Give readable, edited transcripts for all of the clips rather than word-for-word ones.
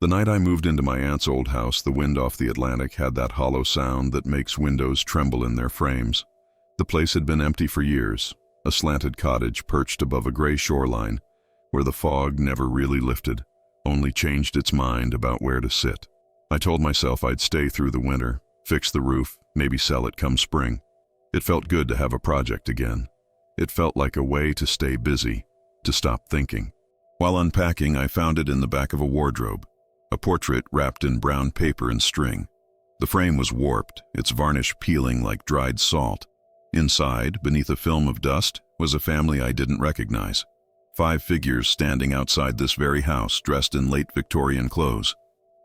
The night I moved into my aunt's old house, the wind off the Atlantic had that hollow sound that makes windows tremble in their frames. The place had been empty for years, a slanted cottage perched above a gray shoreline, where the fog never really lifted, only changed its mind about where to sit. I told myself I'd stay through the winter, fix the roof, maybe sell it come spring. It felt good to have a project again. It felt like a way to stay busy, to stop thinking. While unpacking, I found it in the back of a wardrobe, a portrait wrapped in brown paper and string. The frame was warped, its varnish peeling like dried salt. Inside, beneath a film of dust, was a family I didn't recognize. 5 figures standing outside this very house, dressed in late Victorian clothes.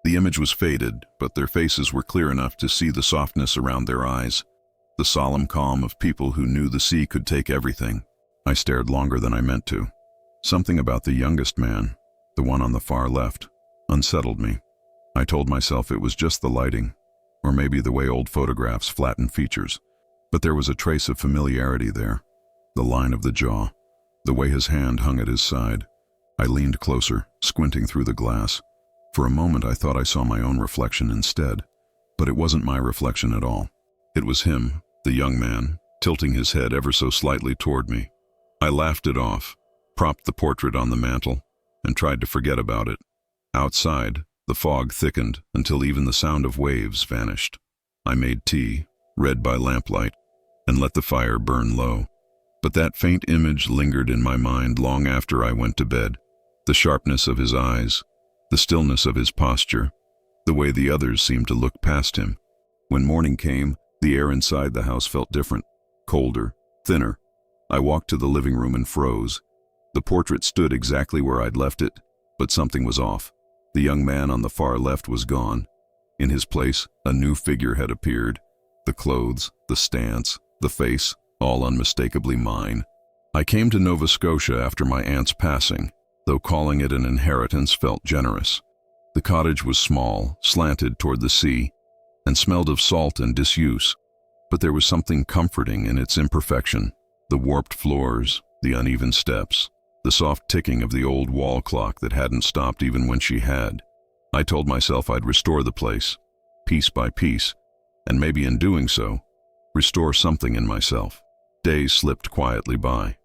The image was faded, but their faces were clear enough to see the softness around their eyes, the solemn calm of people who knew the sea could take everything. I stared longer than I meant to. Something about the youngest man, the one on the far left, unsettled me. I told myself it was just the lighting, or maybe the way old photographs flatten features. But there was a trace of familiarity there, the line of the jaw, the way his hand hung at his side. I leaned closer, squinting through the glass. For a moment I thought I saw my own reflection instead, but it wasn't my reflection at all. It was him, the young man, tilting his head ever so slightly toward me. I laughed it off, propped the portrait on the mantel, and tried to forget about it. Outside, the fog thickened until even the sound of waves vanished. I made tea, read by lamplight, and let the fire burn low. But that faint image lingered in my mind long after I went to bed. The sharpness of his eyes, the stillness of his posture, the way the others seemed to look past him. When morning came, the air inside the house felt different, colder, thinner. I walked to the living room and froze. The portrait stood exactly where I'd left it, but something was off. The young man on the far left was gone. In his place, a new figure had appeared. The clothes, the stance, the face, all unmistakably mine. I came to Nova Scotia after my aunt's passing, though calling it an inheritance felt generous. The cottage was small, slanted toward the sea, and smelled of salt and disuse, but there was something comforting in its imperfection. The warped floors, the uneven steps, the soft ticking of the old wall clock that hadn't stopped even when she had. I told myself I'd restore the place, piece by piece, and maybe in doing so, restore something in myself. Days slipped quietly by.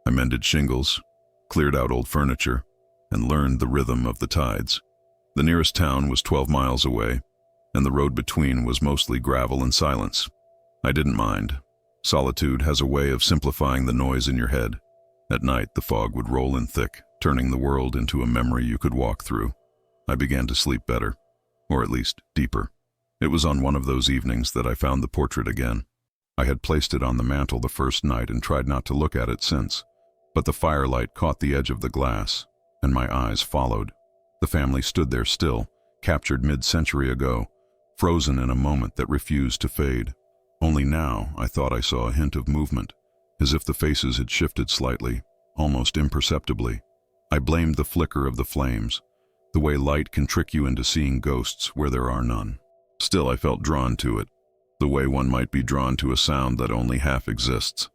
I mended shingles, cleared out old furniture, and learned the rhythm of the tides. The nearest town was 12 miles away, and the road between was mostly gravel and silence. I didn't mind. Solitude has a way of simplifying the noise in your head. At night, the fog would roll in thick, turning the world into a memory you could walk through. I began to sleep better, or at least deeper. It was on one of those evenings that I found the portrait again. I had placed it on the mantel the first night and tried not to look at it since, but the firelight caught the edge of the glass, and my eyes followed. The family stood there still, captured mid-century ago, frozen in a moment that refused to fade. Only now I thought I saw a hint of movement, as if the faces had shifted slightly, almost imperceptibly. I blamed the flicker of the flames, the way light can trick you into seeing ghosts where there are none. Still, I felt drawn to it, the way one might be drawn to a sound that only half exists.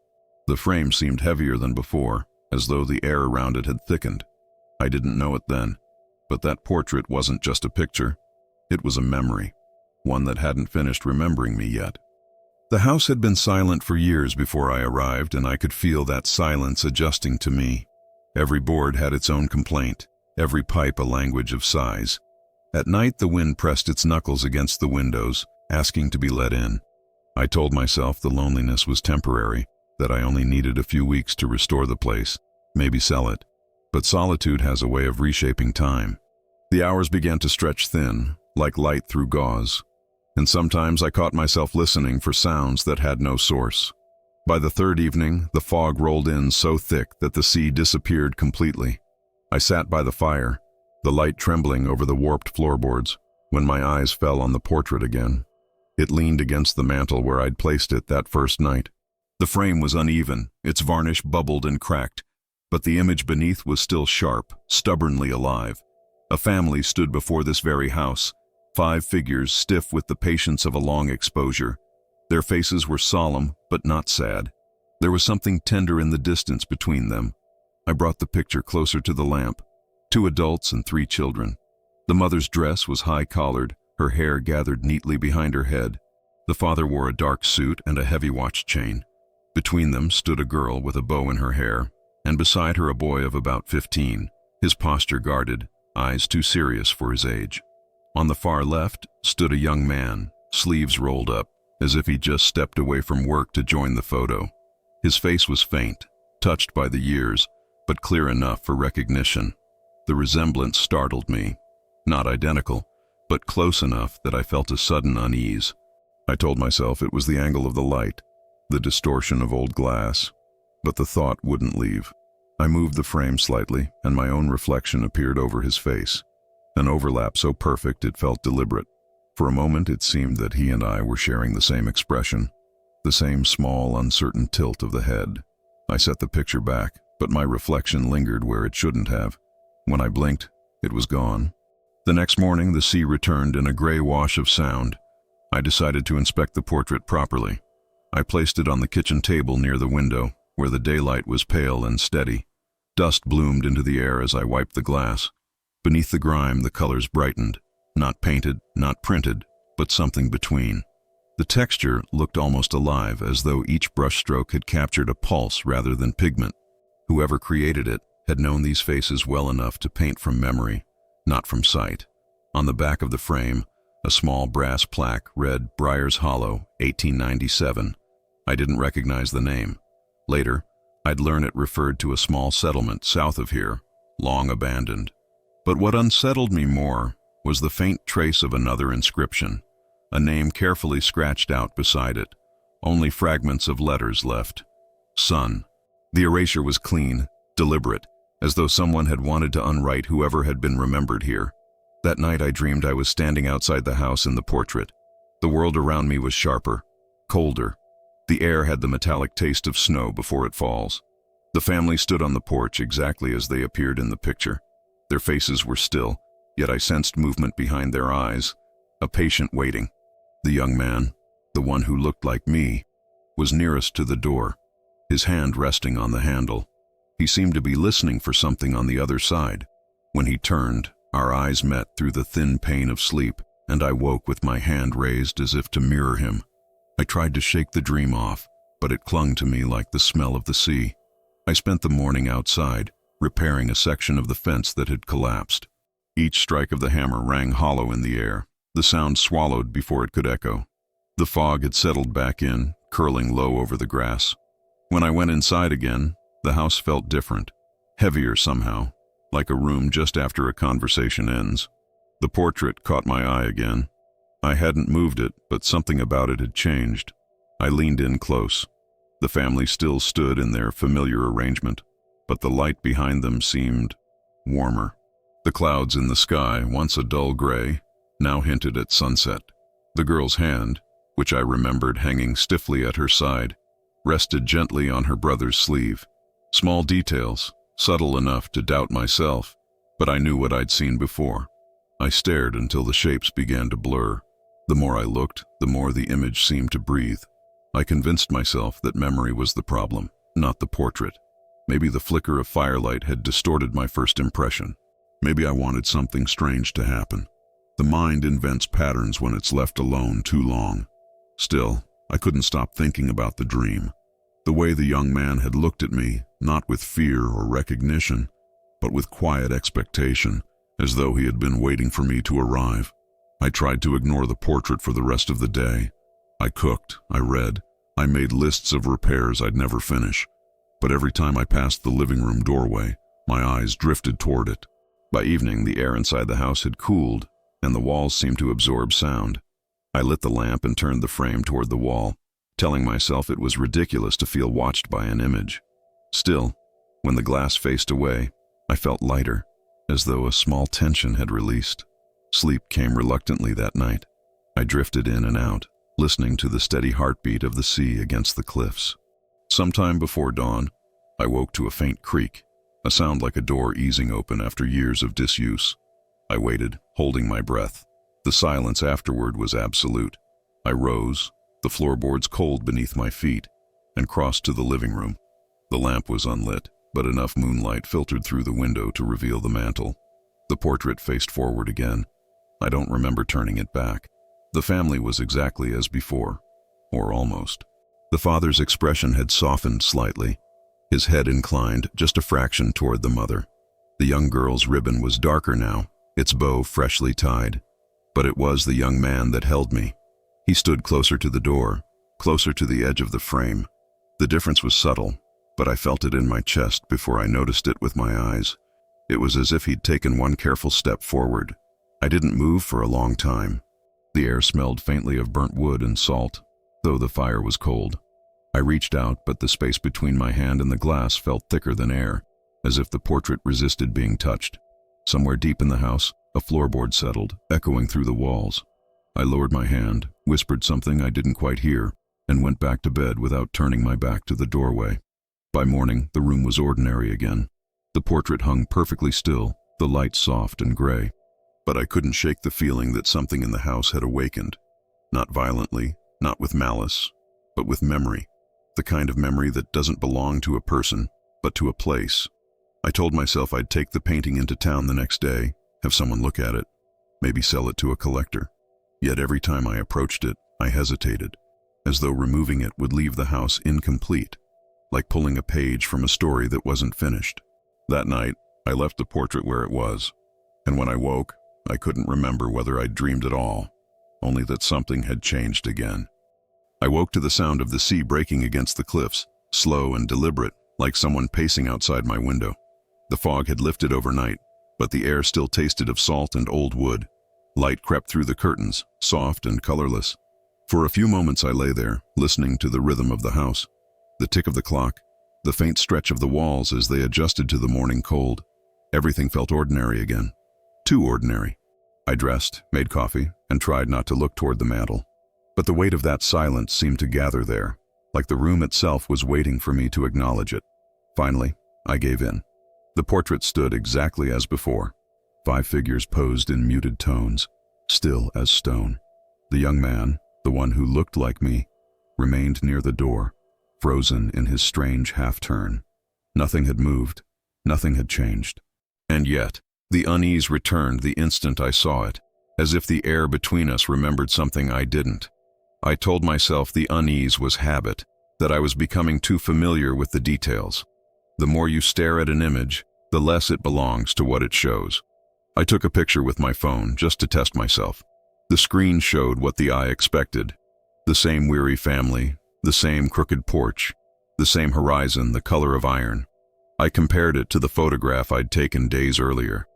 The frame seemed heavier than before, as though the air around it had thickened. I didn't know it then, but that portrait wasn't just a picture. It was a memory, one that hadn't finished remembering me yet. The house had been silent for years before I arrived, and I could feel that silence adjusting to me. Every board had its own complaint, every pipe a language of sighs. At night, the wind pressed its knuckles against the windows, asking to be let in. I told myself the loneliness was temporary, that I only needed a few weeks to restore the place, maybe sell it. But solitude has a way of reshaping time. The hours began to stretch thin, like light through gauze, and sometimes I caught myself listening for sounds that had no source. By the third evening, the fog rolled in so thick that the sea disappeared completely. I sat by the fire, the light trembling over the warped floorboards, when my eyes fell on the portrait again. It leaned against the mantel where I'd placed it that first night. The frame was uneven, its varnish bubbled and cracked, but the image beneath was still sharp, stubbornly alive. A family stood before this very house, 5 figures stiff with the patience of a long exposure. Their faces were solemn, but not sad. There was something tender in the distance between them. I brought the picture closer to the lamp. 2 adults and 3 children. The mother's dress was high-collared, her hair gathered neatly behind her head. The father wore a dark suit and a heavy watch chain. Between them stood a girl with a bow in her hair, and beside her a boy of about 15, his posture guarded, eyes too serious for his age. On the far left stood a young man, sleeves rolled up, as if he just stepped away from work to join the photo. His face was faint, touched by the years, but clear enough for recognition. The resemblance startled me. Not identical, but close enough that I felt a sudden unease. I told myself it was the angle of the light, the distortion of old glass, but the thought wouldn't leave. I moved the frame slightly, and my own reflection appeared over his face. An overlap so perfect it felt deliberate. For a moment it seemed that he and I were sharing the same expression, the same small, uncertain tilt of the head. I set the picture back, but my reflection lingered where it shouldn't have. When I blinked, it was gone. The next morning the sea returned in a gray wash of sound. I decided to inspect the portrait properly. I placed it on the kitchen table near the window, where the daylight was pale and steady. Dust bloomed into the air as I wiped the glass. Beneath the grime the colors brightened, not painted, not printed, but something between. The texture looked almost alive, as though each brushstroke had captured a pulse rather than pigment. Whoever created it had known these faces well enough to paint from memory, not from sight. On the back of the frame, a small brass plaque read Briar's Hollow, 1897. I didn't recognize the name. Later, I'd learn it referred to a small settlement south of here, long abandoned. But what unsettled me more was the faint trace of another inscription, a name carefully scratched out beside it, only fragments of letters left. Son. The erasure was clean, deliberate, as though someone had wanted to unwrite whoever had been remembered here. That night I dreamed I was standing outside the house in the portrait. The world around me was sharper, colder. The air had the metallic taste of snow before it falls. The family stood on the porch exactly as they appeared in the picture. Their faces were still, yet I sensed movement behind their eyes, a patient waiting. The young man, the one who looked like me, was nearest to the door, his hand resting on the handle. He seemed to be listening for something on the other side. When he turned, our eyes met through the thin pain of sleep, and I woke with my hand raised as if to mirror him. I tried to shake the dream off, but it clung to me like the smell of the sea. I spent the morning outside, repairing a section of the fence that had collapsed. Each strike of the hammer rang hollow in the air, the sound swallowed before it could echo. The fog had settled back in, curling low over the grass. When I went inside again, the house felt different, heavier somehow, like a room just after a conversation ends. The portrait caught my eye again. I hadn't moved it, but something about it had changed. I leaned in close. The family still stood in their familiar arrangement, but the light behind them seemed warmer. The clouds in the sky, once a dull gray, now hinted at sunset. The girl's hand, which I remembered hanging stiffly at her side, rested gently on her brother's sleeve. Small details, subtle enough to doubt myself, but I knew what I'd seen before. I stared until the shapes began to blur. The more I looked, the more the image seemed to breathe. I convinced myself that memory was the problem, not the portrait. Maybe the flicker of firelight had distorted my first impression. Maybe I wanted something strange to happen. The mind invents patterns when it's left alone too long. Still, I couldn't stop thinking about the dream. The way the young man had looked at me, not with fear or recognition, but with quiet expectation, as though he had been waiting for me to arrive. I tried to ignore the portrait for the rest of the day. I cooked, I read, I made lists of repairs I'd never finish. But every time I passed the living room doorway, my eyes drifted toward it. By evening, the air inside the house had cooled, and the walls seemed to absorb sound. I lit the lamp and turned the frame toward the wall, telling myself it was ridiculous to feel watched by an image. Still, when the glass faced away, I felt lighter, as though a small tension had released. Sleep came reluctantly that night. I drifted in and out, listening to the steady heartbeat of the sea against the cliffs. Sometime before dawn, I woke to a faint creak, a sound like a door easing open after years of disuse. I waited, holding my breath. The silence afterward was absolute. I rose, the floorboards cold beneath my feet, and crossed to the living room. The lamp was unlit, but enough moonlight filtered through the window to reveal the mantel. The portrait faced forward again. I don't remember turning it back. The family was exactly as before, or almost. The father's expression had softened slightly, his head inclined just a fraction toward the mother. The young girl's ribbon was darker now, its bow freshly tied. But it was the young man that held me. He stood closer to the door, closer to the edge of the frame. The difference was subtle, but I felt it in my chest before I noticed it with my eyes. It was as if he'd taken one careful step forward. I didn't move for a long time. The air smelled faintly of burnt wood and salt, though the fire was cold. I reached out, but the space between my hand and the glass felt thicker than air, as if the portrait resisted being touched. Somewhere deep in the house, a floorboard settled, echoing through the walls. I lowered my hand, whispered something I didn't quite hear, and went back to bed without turning my back to the doorway. By morning, the room was ordinary again. The portrait hung perfectly still, the light soft and gray. But I couldn't shake the feeling that something in the house had awakened. Not violently, not with malice, but with memory. The kind of memory that doesn't belong to a person, but to a place. I told myself I'd take the painting into town the next day, have someone look at it, maybe sell it to a collector. Yet every time I approached it, I hesitated, as though removing it would leave the house incomplete, like pulling a page from a story that wasn't finished. That night, I left the portrait where it was, and when I woke, I couldn't remember whether I'd dreamed at all, only that something had changed again. I woke to the sound of the sea breaking against the cliffs, slow and deliberate, like someone pacing outside my window. The fog had lifted overnight, but the air still tasted of salt and old wood. Light crept through the curtains, soft and colorless. For a few moments I lay there, listening to the rhythm of the house, the tick of the clock, the faint stretch of the walls as they adjusted to the morning cold. Everything felt ordinary again. Too ordinary. I dressed, made coffee, and tried not to look toward the mantel. But the weight of that silence seemed to gather there, like the room itself was waiting for me to acknowledge it. Finally, I gave in. The portrait stood exactly as before. 5 figures posed in muted tones, still as stone. The young man, the one who looked like me, remained near the door, frozen in his strange half-turn. Nothing had moved, nothing had changed. And yet, the unease returned the instant I saw it, as if the air between us remembered something I didn't. I told myself the unease was habit, that I was becoming too familiar with the details. The more you stare at an image, the less it belongs to what it shows. I took a picture with my phone just to test myself. The screen showed what the eye expected. The same weary family, the same crooked porch, the same horizon, the color of iron. I compared it to the photograph I'd taken days earlier.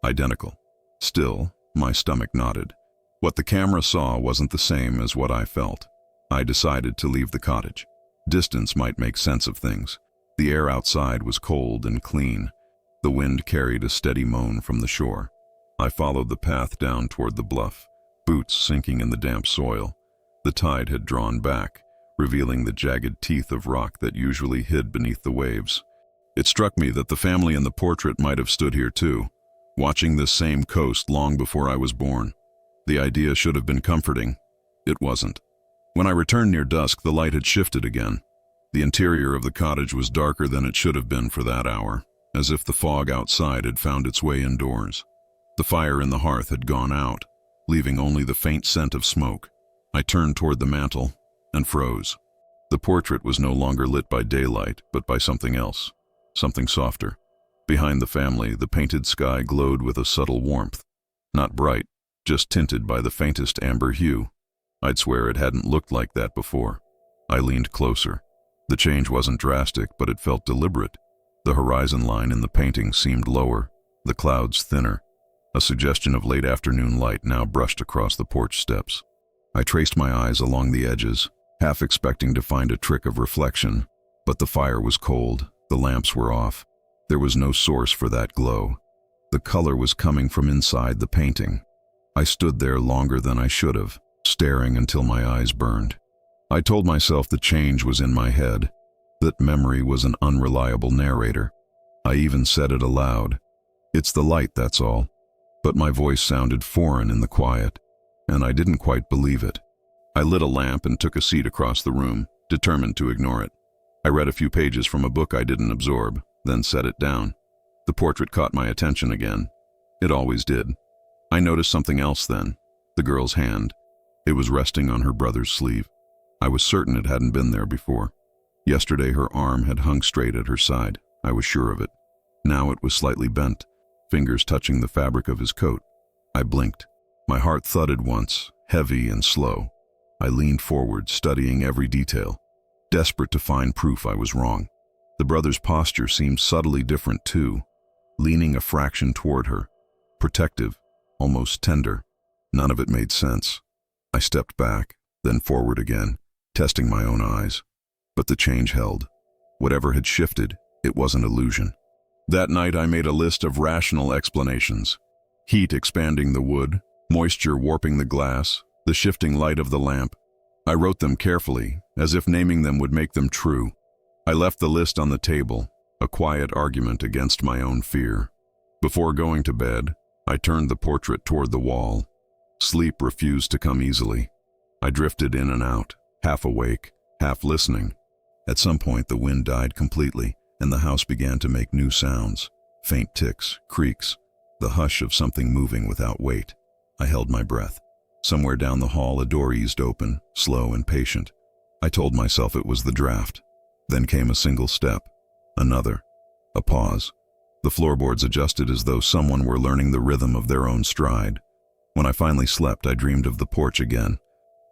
Identical. Still, my stomach nodded. What the camera saw wasn't the same as what I felt. I decided to leave the cottage. Distance might make sense of things. The air outside was cold and clean. The wind carried a steady moan from the shore. I followed the path down toward the bluff, boots sinking in the damp soil. The tide had drawn back, revealing the jagged teeth of rock that usually hid beneath the waves. It struck me that the family in the portrait might have stood here too, watching this same coast long before I was born. The idea should have been comforting. It wasn't. When I returned near dusk, the light had shifted again. The interior of the cottage was darker than it should have been for that hour, as if the fog outside had found its way indoors. The fire in the hearth had gone out, leaving only the faint scent of smoke. I turned toward the mantel and froze. The portrait was no longer lit by daylight, but by something else, something softer. Behind the family, the painted sky glowed with a subtle warmth. Not bright, just tinted by the faintest amber hue. I'd swear it hadn't looked like that before. I leaned closer. The change wasn't drastic, but it felt deliberate. The horizon line in the painting seemed lower, the clouds thinner. A suggestion of late afternoon light now brushed across the porch steps. I traced my eyes along the edges, half expecting to find a trick of reflection, but the fire was cold, the lamps were off. There was no source for that glow. The color was coming from inside the painting. I stood there longer than I should have, staring until my eyes burned. I told myself the change was in my head, that memory was an unreliable narrator. I even said it aloud. It's the light, that's all. But my voice sounded foreign in the quiet, and I didn't quite believe it. I lit a lamp and took a seat across the room, determined to ignore it. I read a few pages from a book I didn't absorb, then set it down. The portrait caught my attention again. It always did. I noticed something else then. The girl's hand. It was resting on her brother's sleeve. I was certain it hadn't been there before. Yesterday her arm had hung straight at her side. I was sure of it. Now it was slightly bent, fingers touching the fabric of his coat. I blinked. My heart thudded once, heavy and slow. I leaned forward, studying every detail, desperate to find proof I was wrong. The brother's posture seemed subtly different too, leaning a fraction toward her, protective, almost tender. None of it made sense. I stepped back, then forward again, testing my own eyes. But the change held. Whatever had shifted, it wasn't illusion. That night I made a list of rational explanations. Heat expanding the wood, moisture warping the glass, the shifting light of the lamp. I wrote them carefully, as if naming them would make them true. I left the list on the table, a quiet argument against my own fear. Before going to bed, I turned the portrait toward the wall. Sleep refused to come easily. I drifted in and out, half awake, half listening. At some point the wind died completely, and the house began to make new sounds, faint ticks, creaks, the hush of something moving without weight. I held my breath. Somewhere down the hall a door eased open, slow and patient. I told myself it was the draft. Then came a single step, another, a pause. The floorboards adjusted as though someone were learning the rhythm of their own stride. When I finally slept, I dreamed of the porch again.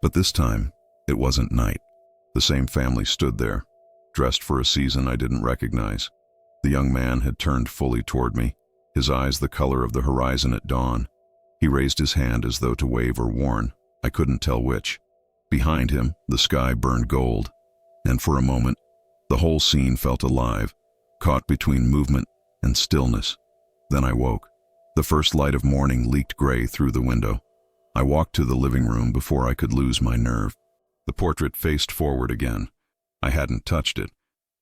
But this time, it wasn't night. The same family stood there, dressed for a season I didn't recognize. The young man had turned fully toward me, his eyes the color of the horizon at dawn. He raised his hand as though to wave or warn. I couldn't tell which. Behind him, the sky burned gold. And for a moment, the whole scene felt alive, caught between movement and stillness. Then I woke. The first light of morning leaked gray through the window. I walked to the living room before I could lose my nerve. The portrait faced forward again. I hadn't touched it.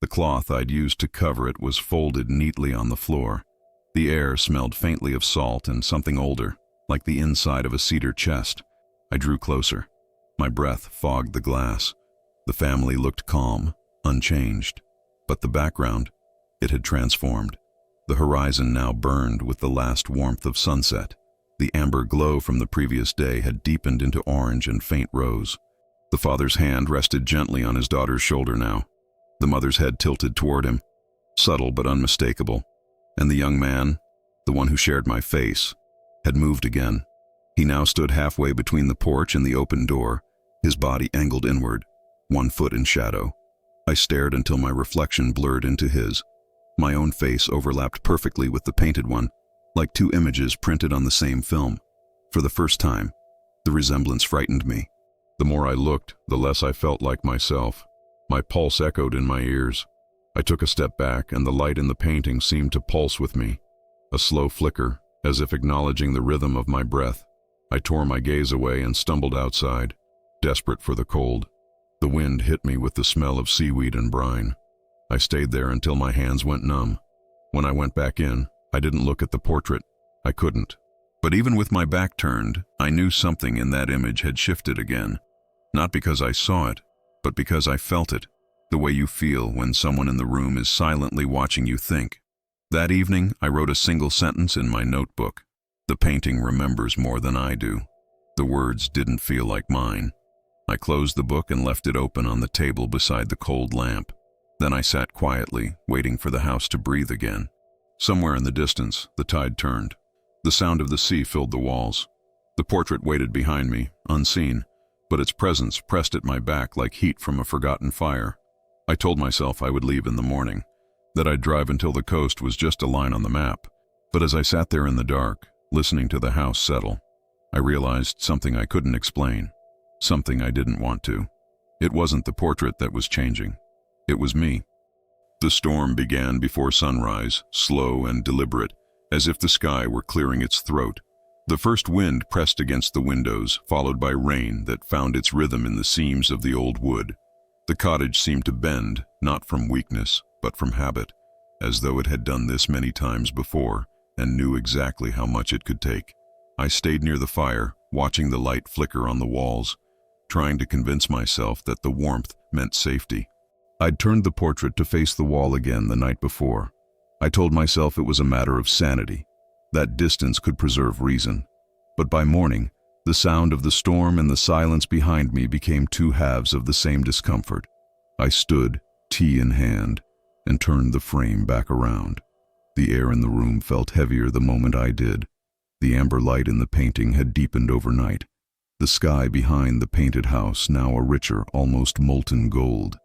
The cloth I'd used to cover it was folded neatly on the floor. The air smelled faintly of salt and something older, like the inside of a cedar chest. I drew closer. My breath fogged the glass. The family looked calm, unchanged. But the background, it had transformed. The horizon now burned with the last warmth of sunset. The amber glow from the previous day had deepened into orange and faint rose. The father's hand rested gently on his daughter's shoulder now. The mother's head tilted toward him, subtle but unmistakable. And the young man, the one who shared my face, had moved again. He now stood halfway between the porch and the open door, his body angled inward, 1 foot in shadow. I stared until my reflection blurred into his. My own face overlapped perfectly with the painted one, like 2 images printed on the same film. For the first time, the resemblance frightened me. The more I looked, the less I felt like myself. My pulse echoed in my ears. I took a step back, and the light in the painting seemed to pulse with me. A slow flicker, as if acknowledging the rhythm of my breath. I tore my gaze away and stumbled outside, desperate for the cold. The wind hit me with the smell of seaweed and brine. I stayed there until my hands went numb. When I went back in, I didn't look at the portrait. I couldn't. But even with my back turned, I knew something in that image had shifted again. Not because I saw it, but because I felt it, the way you feel when someone in the room is silently watching you think. That evening, I wrote a single sentence in my notebook. The painting remembers more than I do. The words didn't feel like mine. I closed the book and left it open on the table beside the cold lamp. Then I sat quietly, waiting for the house to breathe again. Somewhere in the distance, the tide turned. The sound of the sea filled the walls. The portrait waited behind me, unseen, but its presence pressed at my back like heat from a forgotten fire. I told myself I would leave in the morning, that I'd drive until the coast was just a line on the map. But as I sat there in the dark, listening to the house settle, I realized something I couldn't explain, something I didn't want to. It wasn't the portrait that was changing. It was me. The storm began before sunrise, slow and deliberate, as if the sky were clearing its throat. The first wind pressed against the windows, followed by rain that found its rhythm in the seams of the old wood. The cottage seemed to bend, not from weakness, but from habit, as though it had done this many times before and knew exactly how much it could take. I stayed near the fire, watching the light flicker on the walls, trying to convince myself that the warmth meant safety. I'd turned the portrait to face the wall again the night before. I told myself it was a matter of sanity. That distance could preserve reason. But by morning, the sound of the storm and the silence behind me became two halves of the same discomfort. I stood, tea in hand, and turned the frame back around. The air in the room felt heavier the moment I did. The amber light in the painting had deepened overnight. The sky behind the painted house now a richer, almost molten gold.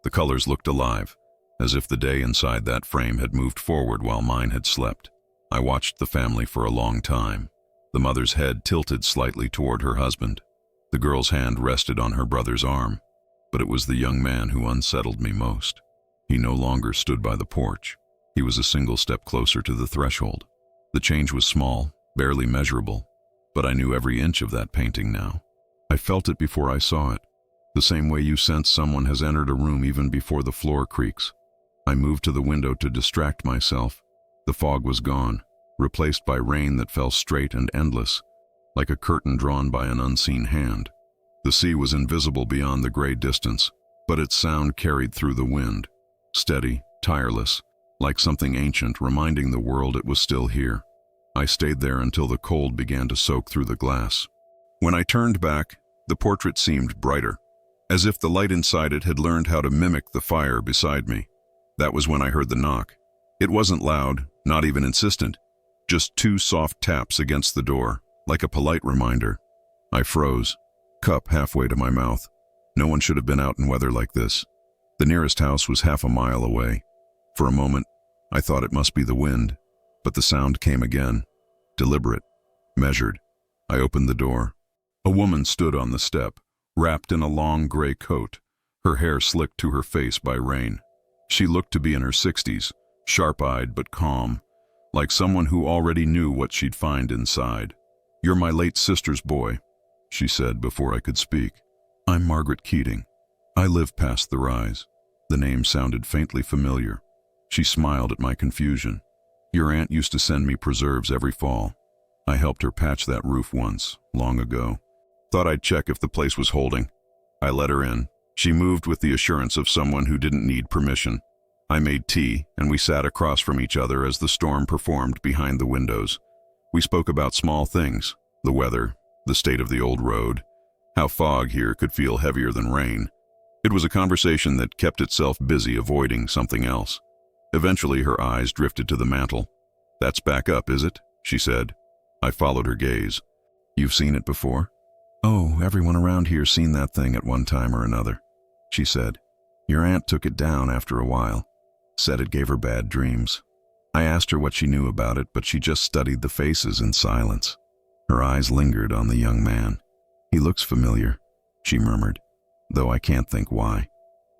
The colors looked alive, as if the day inside that frame had moved forward while mine had slept. I watched the family for a long time. The mother's head tilted slightly toward her husband. The girl's hand rested on her brother's arm. But it was the young man who unsettled me most. He no longer stood by the porch. He was a single step closer to the threshold. The change was small, barely measurable, but I knew every inch of that painting now. I felt it before I saw it, the same way you sense someone has entered a room even before the floor creaks. I moved to the window to distract myself. The fog was gone, replaced by rain that fell straight and endless, like a curtain drawn by an unseen hand. The sea was invisible beyond the gray distance, but its sound carried through the wind, steady, tireless, like something ancient reminding the world it was still here. I stayed there until the cold began to soak through the glass. When I turned back, the portrait seemed brighter, as if the light inside it had learned how to mimic the fire beside me. That was when I heard the knock. It wasn't loud, not even insistent, just two soft taps against the door, like a polite reminder. I froze, cup halfway to my mouth. No one should have been out in weather like this. The nearest house was half a mile away. For a moment, I thought it must be the wind, but the sound came again, deliberate, measured. I opened the door. A woman stood on the step, wrapped in a long gray coat, her hair slicked to her face by rain. She looked to be in her 60s, sharp-eyed but calm, like someone who already knew what she'd find inside. "You're my late sister's boy," she said before I could speak. "I'm Margaret Keating. I live past the rise." The name sounded faintly familiar. She smiled at my confusion. "Your aunt used to send me preserves every fall. I helped her patch that roof once, long ago. Thought I'd check if the place was holding." I let her in. She moved with the assurance of someone who didn't need permission. I made tea, and we sat across from each other as the storm performed behind the windows. We spoke about small things, the weather, the state of the old road, how fog here could feel heavier than rain. It was a conversation that kept itself busy avoiding something else. Eventually her eyes drifted to the mantel. "That's back up, is it?" she said. I followed her gaze. "You've seen it before?" "Oh, everyone around here's seen that thing at one time or another," she said. "Your aunt took it down after a while. Said it gave her bad dreams." I asked her what she knew about it, but she just studied the faces in silence. Her eyes lingered on the young man. "He looks familiar," she murmured, "though I can't think why.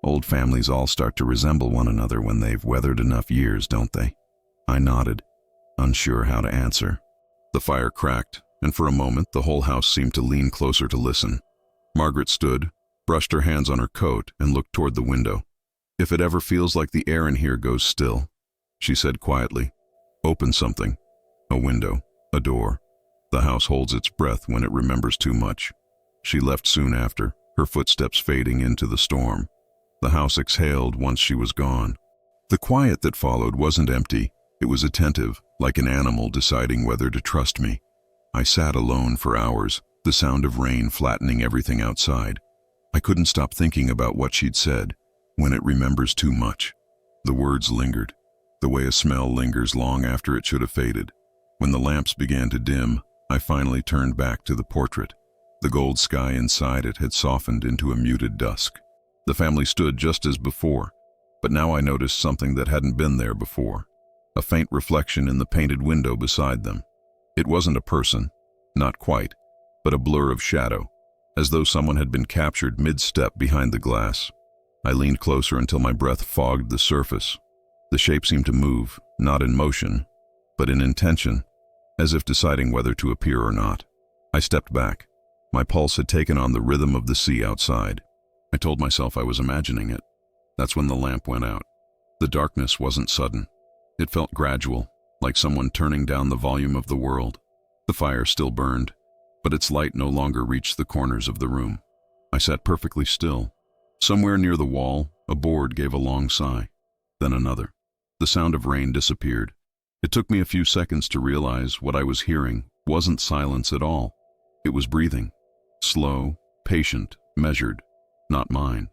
Old families all start to resemble one another when they've weathered enough years, don't they?" I nodded, unsure how to answer. The fire cracked, and for a moment the whole house seemed to lean closer to listen. Margaret stood, brushed her hands on her coat, and looked toward the window. "If it ever feels like the air in here goes still," she said quietly, "open something. A window, a door. The house holds its breath when it remembers too much." She left soon after, her footsteps fading into the storm. The house exhaled once she was gone. The quiet that followed wasn't empty. It was attentive, like an animal deciding whether to trust me. I sat alone for hours, the sound of rain flattening everything outside. I couldn't stop thinking about what she'd said, when it remembers too much. The words lingered, the way a smell lingers long after it should have faded. When the lamps began to dim, I finally turned back to the portrait. The gold sky inside it had softened into a muted dusk. The family stood just as before, but now I noticed something that hadn't been there before. A faint reflection in the painted window beside them. It wasn't a person, not quite, but a blur of shadow, as though someone had been captured mid-step behind the glass. I leaned closer until my breath fogged the surface. The shape seemed to move, not in motion, but in intention, as if deciding whether to appear or not. I stepped back. My pulse had taken on the rhythm of the sea outside. I told myself I was imagining it. That's when the lamp went out. The darkness wasn't sudden. It felt gradual, like someone turning down the volume of the world. The fire still burned, but its light no longer reached the corners of the room. I sat perfectly still. Somewhere near the wall, a board gave a long sigh, then another. The sound of rain disappeared. It took me a few seconds to realize what I was hearing wasn't silence at all. It was breathing. Slow, patient, measured. Not mine.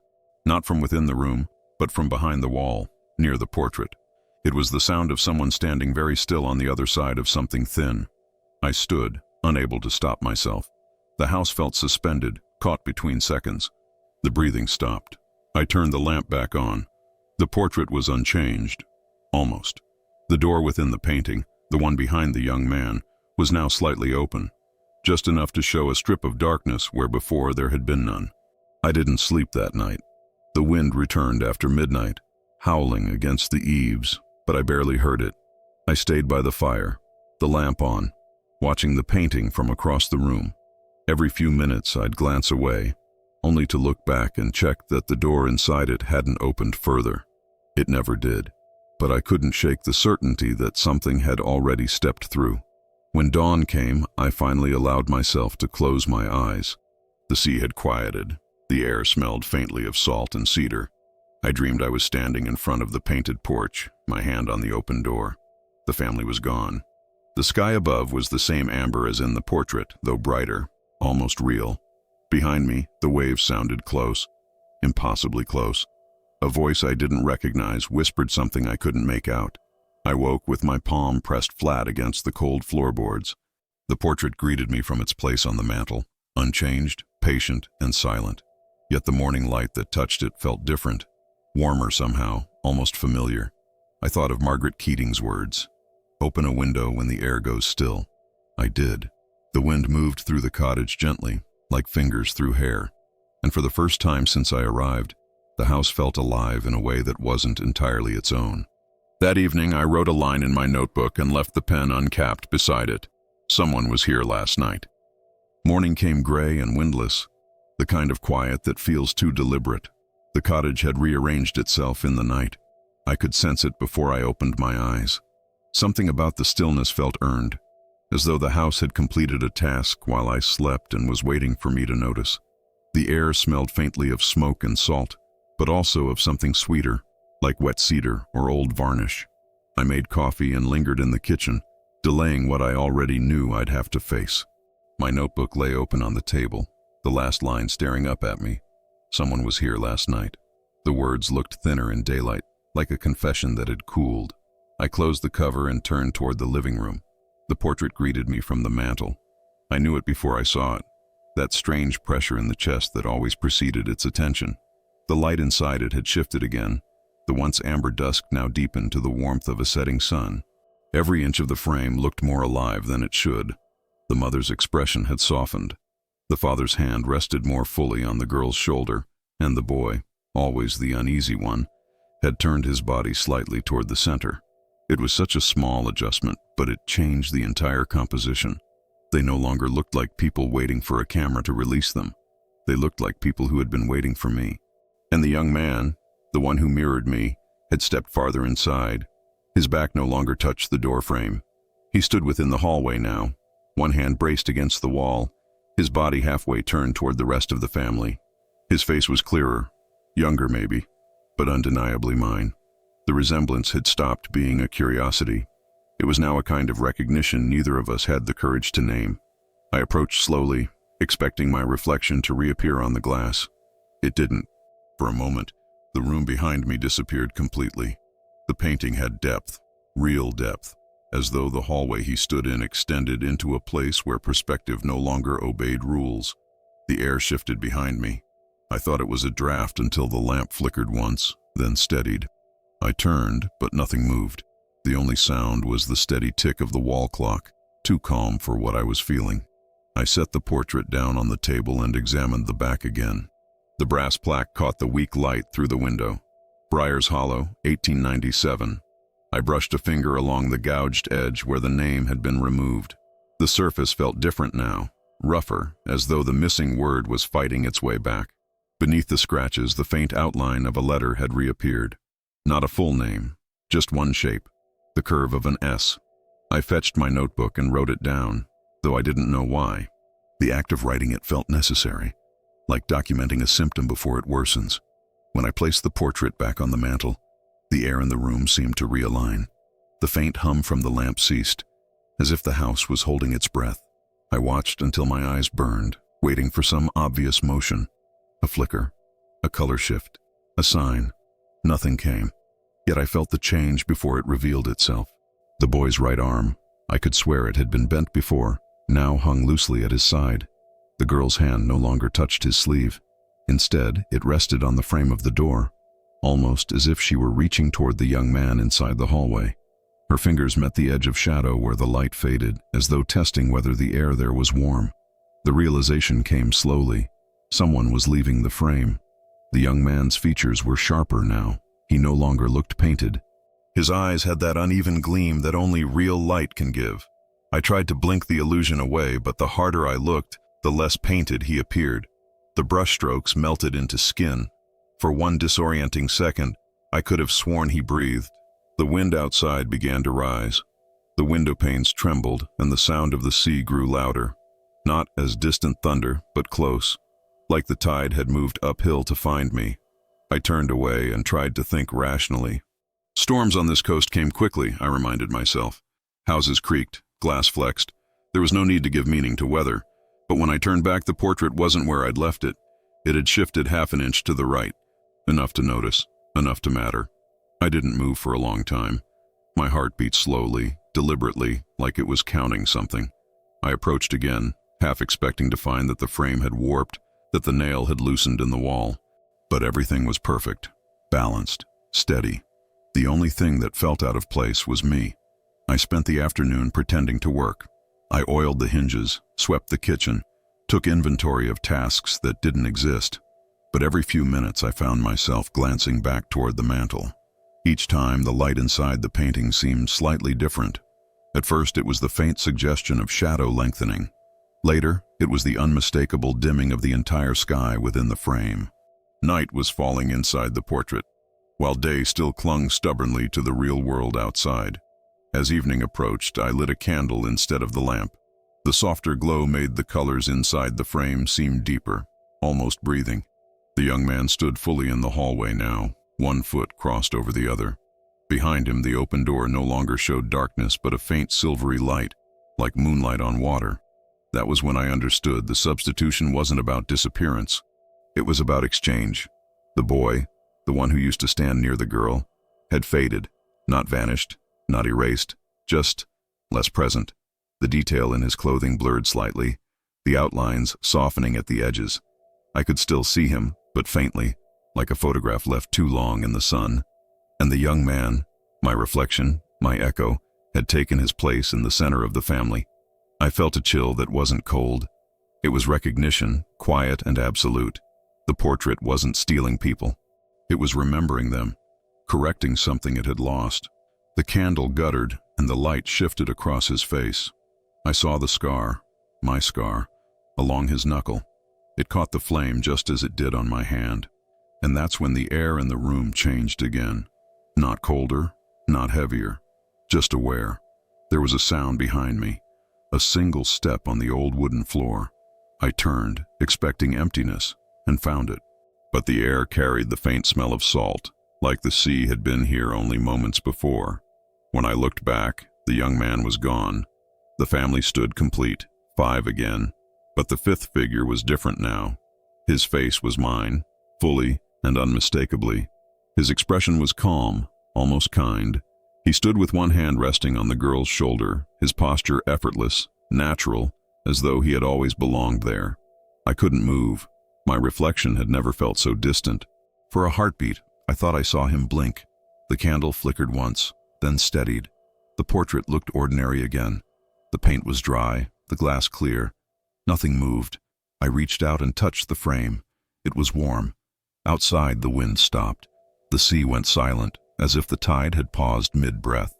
Not from within the room, but from behind the wall, near the portrait. It was the sound of someone standing very still on the other side of something thin. I stood, unable to stop myself. The house felt suspended, caught between seconds. The breathing stopped. I turned the lamp back on. The portrait was unchanged. Almost. The door within the painting, the one behind the young man, was now slightly open, just enough to show a strip of darkness where before there had been none. I didn't sleep that night. The wind returned after midnight, howling against the eaves, but I barely heard it. I stayed by the fire, the lamp on, watching the painting from across the room. Every few minutes I'd glance away, only to look back and check that the door inside it hadn't opened further. It never did, but I couldn't shake the certainty that something had already stepped through. When dawn came, I finally allowed myself to close my eyes. The sea had quieted. The air smelled faintly of salt and cedar. I dreamed I was standing in front of the painted porch, my hand on the open door. The family was gone. The sky above was the same amber as in the portrait, though brighter, almost real. Behind me, the waves sounded close, impossibly close. A voice I didn't recognize whispered something I couldn't make out. I woke with my palm pressed flat against the cold floorboards. The portrait greeted me from its place on the mantel, unchanged, patient, and silent. Yet the morning light that touched it felt different, warmer somehow, almost familiar. I thought of Margaret Keating's words, "Open a window when the air goes still." I did. The wind moved through the cottage gently, like fingers through hair, and for the first time since I arrived, the house felt alive in a way that wasn't entirely its own. That evening, I wrote a line in my notebook and left the pen uncapped beside it. Someone was here last night. Morning came gray and windless, the kind of quiet that feels too deliberate. The cottage had rearranged itself in the night. I could sense it before I opened my eyes. Something about the stillness felt earned, as though the house had completed a task while I slept and was waiting for me to notice. The air smelled faintly of smoke and salt, but also of something sweeter, like wet cedar or old varnish. I made coffee and lingered in the kitchen, delaying what I already knew I'd have to face. My notebook lay open on the table, the last line staring up at me. Someone was here last night. The words looked thinner in daylight, like a confession that had cooled. I closed the cover and turned toward the living room. The portrait greeted me from the mantel. I knew it before I saw it, that strange pressure in the chest that always preceded its attention. The light inside it had shifted again. The once amber dusk now deepened to the warmth of a setting sun. Every inch of the frame looked more alive than it should. The mother's expression had softened. The father's hand rested more fully on the girl's shoulder, and the boy, always the uneasy one, had turned his body slightly toward the center. It was such a small adjustment, but it changed the entire composition. They no longer looked like people waiting for a camera to release them. They looked like people who had been waiting for me. And the young man, the one who mirrored me, had stepped farther inside. His back no longer touched the doorframe. He stood within the hallway now, one hand braced against the wall, his body halfway turned toward the rest of the family. His face was clearer, younger maybe, but undeniably mine. The resemblance had stopped being a curiosity. It was now a kind of recognition neither of us had the courage to name. I approached slowly, expecting my reflection to reappear on the glass. It didn't. For a moment, the room behind me disappeared completely. The painting had depth, real depth, as though the hallway he stood in extended into a place where perspective no longer obeyed rules. The air shifted behind me. I thought it was a draft until the lamp flickered once, then steadied. I turned, but nothing moved. The only sound was the steady tick of the wall clock, too calm for what I was feeling. I set the portrait down on the table and examined the back again. The brass plaque caught the weak light through the window. Briar's Hollow, 1897. I brushed a finger along the gouged edge where the name had been removed. The surface felt different now, rougher, as though the missing word was fighting its way back. Beneath the scratches, the faint outline of a letter had reappeared. Not a full name, just one shape, the curve of an S. I fetched my notebook and wrote it down, though I didn't know why. The act of writing it felt necessary, like documenting a symptom before it worsens. When I placed the portrait back on the mantel, the air in the room seemed to realign. The faint hum from the lamp ceased, as if the house was holding its breath. I watched until my eyes burned, waiting for some obvious motion. A flicker, a color shift, a sign. Nothing came. Yet I felt the change before it revealed itself. The boy's right arm, I could swear it had been bent before, now hung loosely at his side. The girl's hand no longer touched his sleeve. Instead, it rested on the frame of the door, almost as if she were reaching toward the young man inside the hallway. Her fingers met the edge of shadow where the light faded, as though testing whether the air there was warm. The realization came slowly. Someone was leaving the frame. The young man's features were sharper now. He no longer looked painted. His eyes had that uneven gleam that only real light can give. I tried to blink the illusion away, but the harder I looked, the less painted he appeared. The brushstrokes melted into skin. For one disorienting second, I could have sworn he breathed. The wind outside began to rise. The window panes trembled, and the sound of the sea grew louder. Not as distant thunder, but close, like the tide had moved uphill to find me. I turned away and tried to think rationally. Storms on this coast came quickly, I reminded myself. Houses creaked, glass flexed. There was no need to give meaning to weather. But when I turned back, the portrait wasn't where I'd left it. It had shifted half an inch to the right. Enough to notice, enough to matter. I didn't move for a long time. My heart beat slowly, deliberately, like it was counting something. I approached again, half expecting to find that the frame had warped, that the nail had loosened in the wall. But everything was perfect, balanced, steady. The only thing that felt out of place was me. I spent the afternoon pretending to work. I oiled the hinges, swept the kitchen, took inventory of tasks that didn't exist. But every few minutes I found myself glancing back toward the mantel. Each time the light inside the painting seemed slightly different. At first it was the faint suggestion of shadow lengthening. Later, it was the unmistakable dimming of the entire sky within the frame. Night was falling inside the portrait, while day still clung stubbornly to the real world outside. As evening approached, I lit a candle instead of the lamp. The softer glow made the colors inside the frame seem deeper, almost breathing. The young man stood fully in the hallway now, one foot crossed over the other. Behind him, the open door no longer showed darkness but a faint silvery light, like moonlight on water. That was when I understood the substitution wasn't about disappearance. It was about exchange. The boy, the one who used to stand near the girl, had faded, not vanished, not erased, just less present. The detail in his clothing blurred slightly, the outlines softening at the edges. I could still see him, but faintly, like a photograph left too long in the sun. And the young man, my reflection, my echo, had taken his place in the center of the family. I felt a chill that wasn't cold. It was recognition, quiet and absolute. The portrait wasn't stealing people. It was remembering them, correcting something it had lost. The candle guttered, and the light shifted across his face. I saw the scar, my scar, along his knuckle. It caught the flame just as it did on my hand. And that's when the air in the room changed again. Not colder, not heavier, just aware. There was a sound behind me, a single step on the old wooden floor. I turned, expecting emptiness, and found it. But the air carried the faint smell of salt, like the sea had been here only moments before. When I looked back, the young man was gone. The family stood complete, 5 again, but the 5th figure was different now. His face was mine, fully and unmistakably. His expression was calm, almost kind. He stood with one hand resting on the girl's shoulder, his posture effortless, natural, as though he had always belonged there. I couldn't move. My reflection had never felt so distant. For a heartbeat, I thought I saw him blink. The candle flickered once, then steadied. The portrait looked ordinary again. The paint was dry, the glass clear. Nothing moved. I reached out and touched the frame. It was warm. Outside, the wind stopped. The sea went silent, as if the tide had paused mid-breath.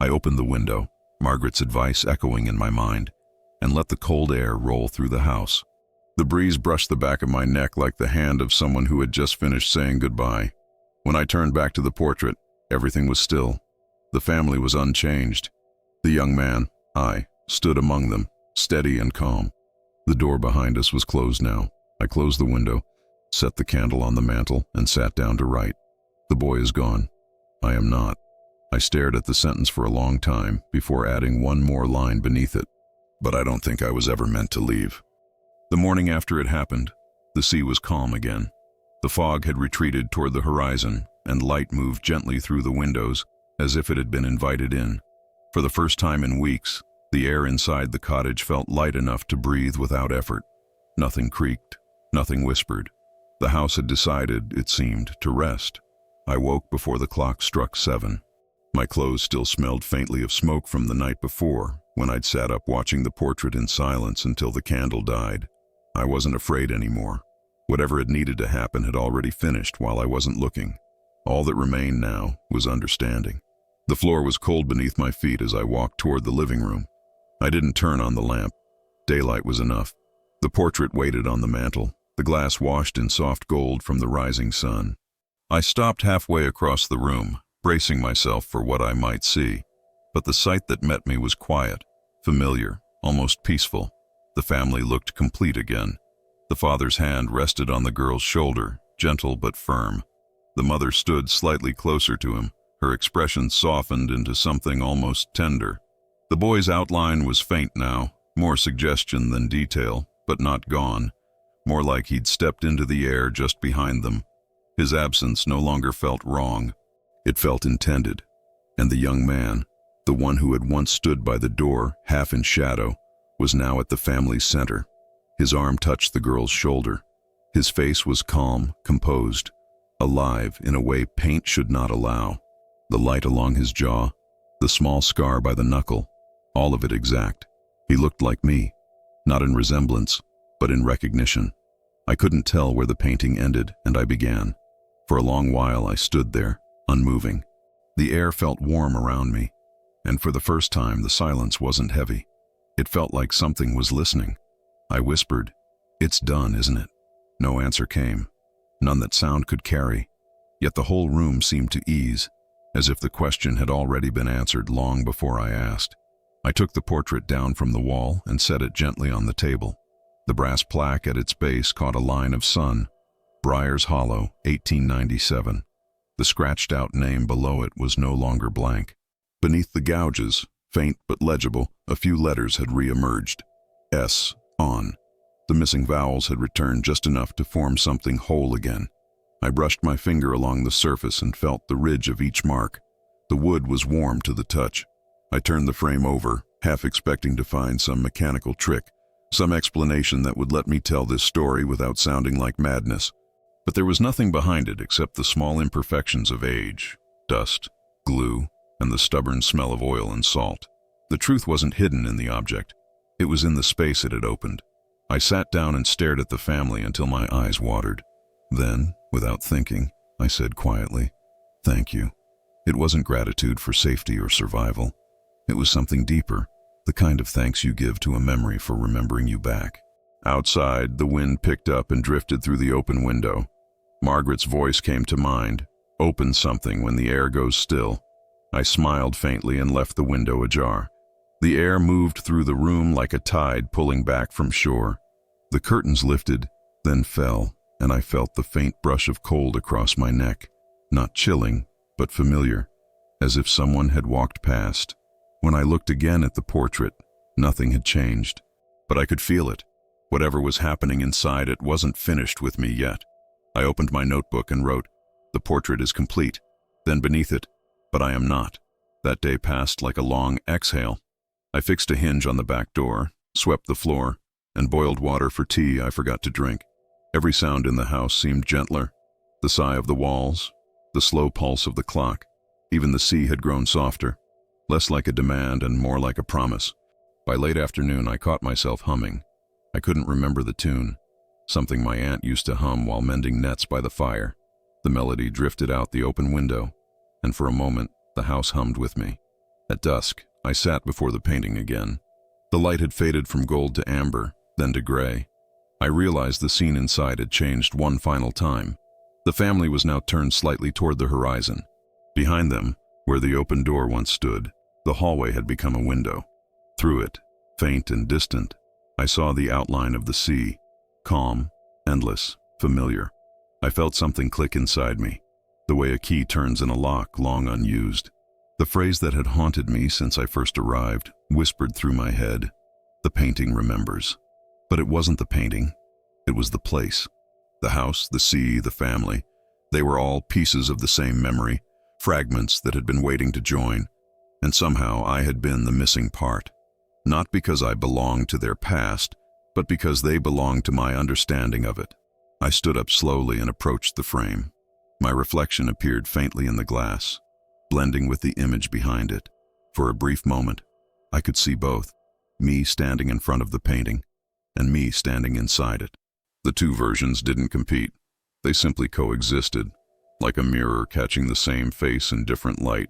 I opened the window, Margaret's advice echoing in my mind, and let the cold air roll through the house. The breeze brushed the back of my neck like the hand of someone who had just finished saying goodbye. When I turned back to the portrait, everything was still. The family was unchanged. The young man, I, stood among them, steady and calm. The door behind us was closed now. I closed the window, set the candle on the mantel, and sat down to write. The boy is gone. I am not. I stared at the sentence for a long time before adding one more line beneath it. But I don't think I was ever meant to leave. The morning after it happened, the sea was calm again. The fog had retreated toward the horizon, and light moved gently through the windows as if it had been invited in. For the first time in weeks, the air inside the cottage felt light enough to breathe without effort. Nothing creaked, nothing whispered. The house had decided, it seemed, to rest. I woke before the clock struck 7. My clothes still smelled faintly of smoke from the night before, when I'd sat up watching the portrait in silence until the candle died. I wasn't afraid anymore. Whatever had needed to happen had already finished while I wasn't looking. All that remained now was understanding. The floor was cold beneath my feet as I walked toward the living room. I didn't turn on the lamp. Daylight was enough. The portrait waited on the mantel, the glass washed in soft gold from the rising sun. I stopped halfway across the room, bracing myself for what I might see. But the sight that met me was quiet, familiar, almost peaceful. The family looked complete again. The father's hand rested on the girl's shoulder, gentle but firm. The mother stood slightly closer to him, her expression softened into something almost tender. The boy's outline was faint now, more suggestion than detail, but not gone. More like he'd stepped into the air just behind them. His absence no longer felt wrong. It felt intended. And the young man, the one who had once stood by the door, half in shadow, was now at the family's center. His arm touched the girl's shoulder. His face was calm, composed, alive in a way paint should not allow. The light along his jaw, the small scar by the knuckle, all of it exact. He looked like me, not in resemblance, but in recognition. I couldn't tell where the painting ended, and I began. For a long while I stood there, unmoving. The air felt warm around me, and for the first time the silence wasn't heavy. It felt like something was listening. I whispered, "It's done, isn't it?" No answer came, none that sound could carry. Yet the whole room seemed to ease, as if the question had already been answered long before I asked. I took the portrait down from the wall and set it gently on the table. The brass plaque at its base caught a line of sun, Briars Hollow, 1897. The scratched-out name below it was no longer blank. Beneath the gouges, faint but legible, a few letters had re-emerged. S. On. The missing vowels had returned just enough to form something whole again. I brushed my finger along the surface and felt the ridge of each mark. The wood was warm to the touch. I turned the frame over, half expecting to find some mechanical trick, some explanation that would let me tell this story without sounding like madness. But there was nothing behind it except the small imperfections of age, dust, glue, and the stubborn smell of oil and salt. The truth wasn't hidden in the object. It was in the space it had opened. I sat down and stared at the family until my eyes watered. Then, without thinking, I said quietly, "Thank you." It wasn't gratitude for safety or survival. It was something deeper, the kind of thanks you give to a memory for remembering you back. Outside, the wind picked up and drifted through the open window. Margaret's voice came to mind, "Open something when the air goes still." I smiled faintly and left the window ajar. The air moved through the room like a tide pulling back from shore. The curtains lifted, then fell, and I felt the faint brush of cold across my neck, not chilling, but familiar, as if someone had walked past. When I looked again at the portrait, nothing had changed, but I could feel it. Whatever was happening inside it wasn't finished with me yet. I opened my notebook and wrote, "The portrait is complete." Then beneath it, "But I am not." That day passed like a long exhale. I fixed a hinge on the back door, swept the floor, and boiled water for tea I forgot to drink. Every sound in the house seemed gentler. The sigh of the walls, the slow pulse of the clock. Even the sea had grown softer, less like a demand and more like a promise. By late afternoon, I caught myself humming. I couldn't remember the tune, something my aunt used to hum while mending nets by the fire. The melody drifted out the open window, and for a moment, the house hummed with me. At dusk, I sat before the painting again. The light had faded from gold to amber, then to gray. I realized the scene inside had changed one final time. The family was now turned slightly toward the horizon. Behind them, where the open door once stood, the hallway had become a window. Through it, faint and distant, I saw the outline of the sea, calm, endless, familiar. I felt something click inside me, the way a key turns in a lock long unused. The phrase that had haunted me since I first arrived whispered through my head, "The painting remembers." But it wasn't the painting. It was the place. The house, the sea, the family. They were all pieces of the same memory, fragments that had been waiting to join. And somehow I had been the missing part. Not because I belonged to their past, but because they belonged to my understanding of it. I stood up slowly and approached the frame. My reflection appeared faintly in the glass, blending with the image behind it. For a brief moment, I could see both, me standing in front of the painting, and me standing inside it. The two versions didn't compete. They simply coexisted, like a mirror catching the same face in different light.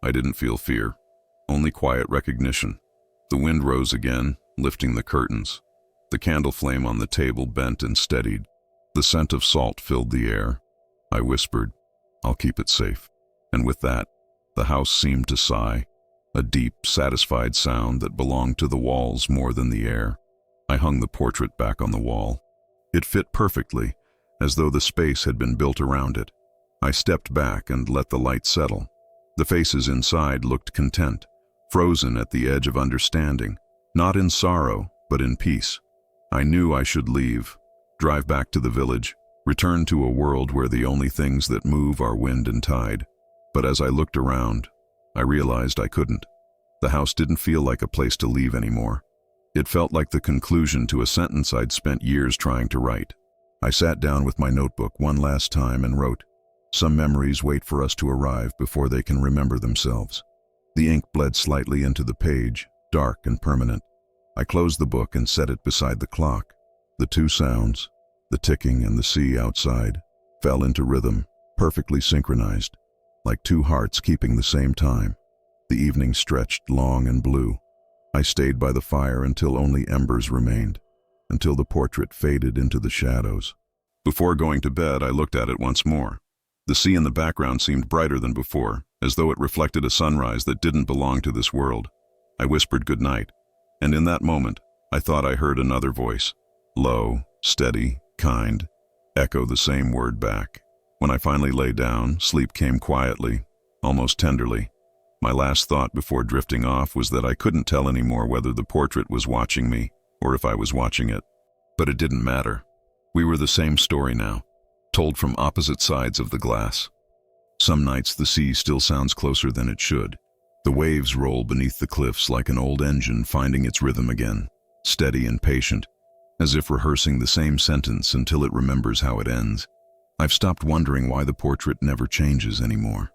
I didn't feel fear, only quiet recognition. The wind rose again, lifting the curtains. The candle flame on the table bent and steadied. The scent of salt filled the air. I whispered, "I'll keep it safe." And with that, the house seemed to sigh, a deep, satisfied sound that belonged to the walls more than the air. I hung the portrait back on the wall. It fit perfectly, as though the space had been built around it. I stepped back and let the light settle. The faces inside looked content, frozen at the edge of understanding, not in sorrow, but in peace. I knew I should leave, drive back to the village, return to a world where the only things that move are wind and tide. But as I looked around, I realized I couldn't. The house didn't feel like a place to leave anymore. It felt like the conclusion to a sentence I'd spent years trying to write. I sat down with my notebook one last time and wrote, "Some memories wait for us to arrive before they can remember themselves." The ink bled slightly into the page, dark and permanent. I closed the book and set it beside the clock. The two sounds, the ticking and the sea outside, fell into rhythm, perfectly synchronized, like two hearts keeping the same time. The evening stretched long and blue. I stayed by the fire until only embers remained, until the portrait faded into the shadows. Before going to bed, I looked at it once more. The sea in the background seemed brighter than before, as though it reflected a sunrise that didn't belong to this world. I whispered goodnight, and in that moment, I thought I heard another voice, low, steady, kind, echo the same word back. When I finally lay down, sleep came quietly, almost tenderly. My last thought before drifting off was that I couldn't tell anymore whether the portrait was watching me or if I was watching it. But it didn't matter. We were the same story now, told from opposite sides of the glass. Some nights the sea still sounds closer than it should. The waves roll beneath the cliffs like an old engine finding its rhythm again, steady and patient, as if rehearsing the same sentence until it remembers how it ends. I've stopped wondering why the portrait never changes anymore.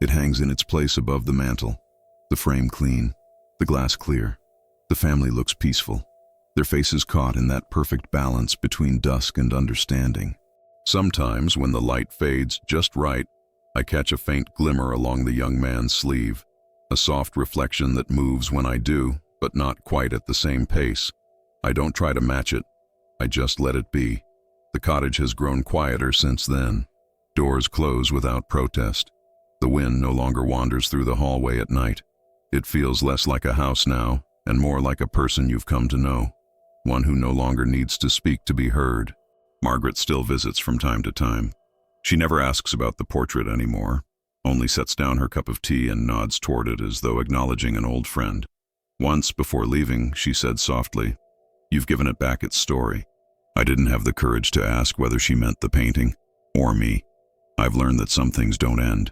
It hangs in its place above the mantel, the frame clean, the glass clear. The family looks peaceful, their faces caught in that perfect balance between dusk and understanding. Sometimes, when the light fades just right, I catch a faint glimmer along the young man's sleeve, a soft reflection that moves when I do, but not quite at the same pace. I don't try to match it, I just let it be. The cottage has grown quieter since then. Doors close without protest. The wind no longer wanders through the hallway at night. It feels less like a house now, and more like a person you've come to know, one who no longer needs to speak to be heard. Margaret still visits from time to time. She never asks about the portrait anymore, only sets down her cup of tea and nods toward it as though acknowledging an old friend. Once, before leaving, she said softly, "You've given it back its story." I didn't have the courage to ask whether she meant the painting, or me. I've learned that some things don't end.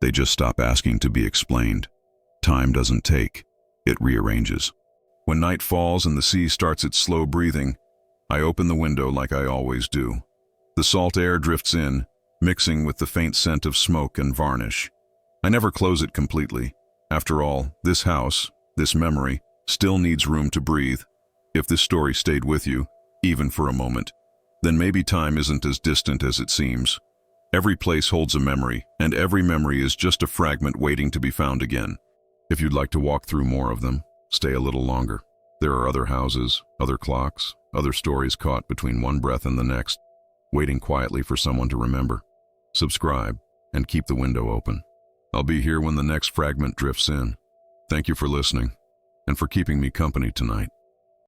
They just stop asking to be explained. Time doesn't take, it rearranges. When night falls and the sea starts its slow breathing, I open the window like I always do. The salt air drifts in, mixing with the faint scent of smoke and varnish. I never close it completely. After all, this house, this memory, still needs room to breathe. If this story stayed with you, even for a moment, then maybe time isn't as distant as it seems. Every place holds a memory, and every memory is just a fragment waiting to be found again. If you'd like to walk through more of them, stay a little longer. There are other houses, other clocks, other stories caught between one breath and the next, waiting quietly for someone to remember. Subscribe, and keep the window open. I'll be here when the next fragment drifts in. Thank you for listening, and for keeping me company tonight.